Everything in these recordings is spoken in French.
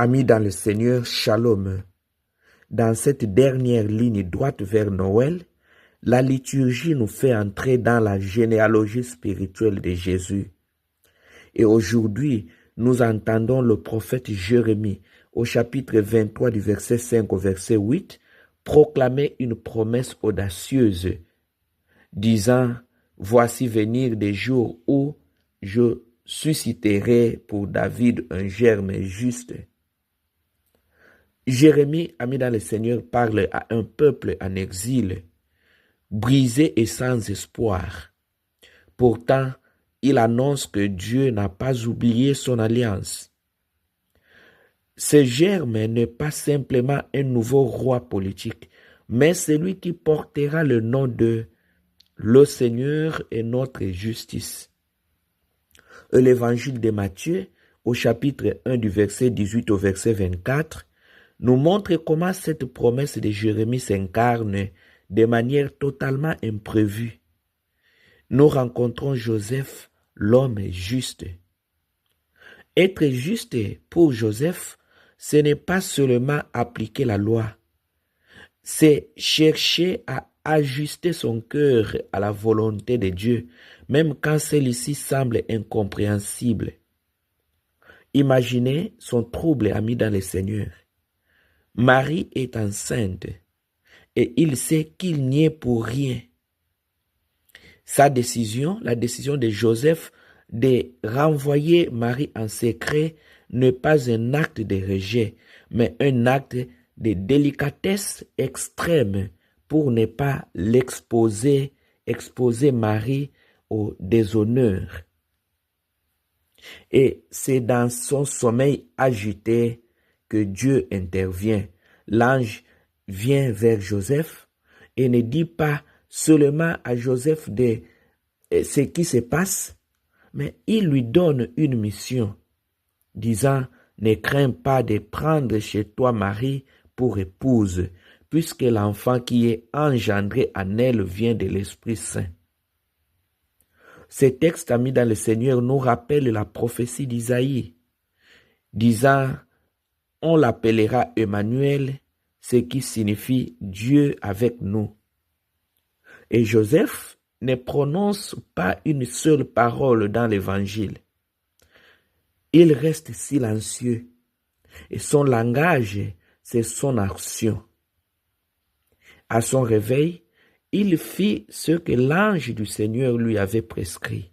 Amis dans le Seigneur, shalom. Dans cette dernière ligne droite vers Noël, la liturgie nous fait entrer dans la généalogie spirituelle de Jésus. Et aujourd'hui, nous entendons le prophète Jérémie au chapitre 23 du verset 5 au verset 8 proclamer une promesse audacieuse, disant « Voici venir des jours où je susciterai pour David un germe juste. » Jérémie, ami dans le Seigneur, parle à un peuple en exil, brisé et sans espoir. Pourtant, il annonce que Dieu n'a pas oublié son alliance. Ce germe n'est pas simplement un nouveau roi politique, mais celui qui portera le nom de « Le Seigneur est notre justice ». L'évangile de Matthieu, au chapitre 1 du verset 18 au verset 24, nous montre comment cette promesse de Jérémie s'incarne de manière totalement imprévue. Nous rencontrons Joseph, l'homme juste. Être juste pour Joseph, ce n'est pas seulement appliquer la loi, c'est chercher à ajuster son cœur à la volonté de Dieu, même quand celle-ci semble incompréhensible. Imaginez son trouble ami dans le Seigneur. Marie est enceinte et il sait qu'il n'y est pour rien. Sa décision, la décision de Joseph de renvoyer Marie en secret, n'est pas un acte de rejet, mais un acte de délicatesse extrême pour ne pas exposer Marie au déshonneur. Et c'est dans son sommeil agité que Dieu intervient. L'ange vient vers Joseph et ne dit pas seulement à Joseph de ce qui se passe, mais il lui donne une mission, disant « Ne crains pas de prendre chez toi Marie pour épouse, puisque l'enfant qui est engendré en elle vient de l'Esprit Saint. » Ce texte, amis dans le Seigneur, nous rappelle la prophétie d'Isaïe, disant « On l'appellera Emmanuel », ce qui signifie « Dieu avec nous ». Et Joseph ne prononce pas une seule parole dans l'Évangile. Il reste silencieux et son langage, c'est son action. À son réveil, il fit ce que l'ange du Seigneur lui avait prescrit.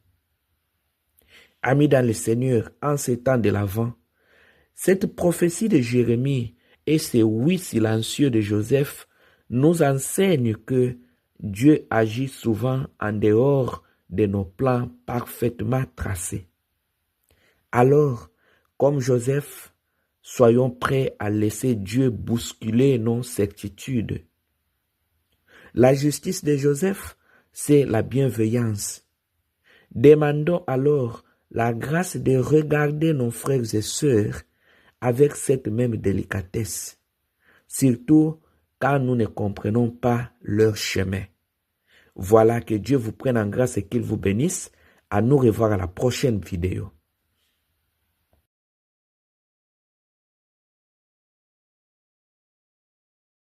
Amis dans le Seigneur, en ces temps de l'Avent, cette prophétie de Jérémie et ces 8 silencieux de Joseph nous enseignent que Dieu agit souvent en dehors de nos plans parfaitement tracés. Alors, comme Joseph, soyons prêts à laisser Dieu bousculer nos certitudes. La justice de Joseph, c'est la bienveillance. Demandons alors la grâce de regarder nos frères et sœurs avec cette même délicatesse, surtout quand nous ne comprenons pas leur chemin. Voilà, que Dieu vous prenne en grâce et qu'il vous bénisse. À nous revoir à la prochaine vidéo.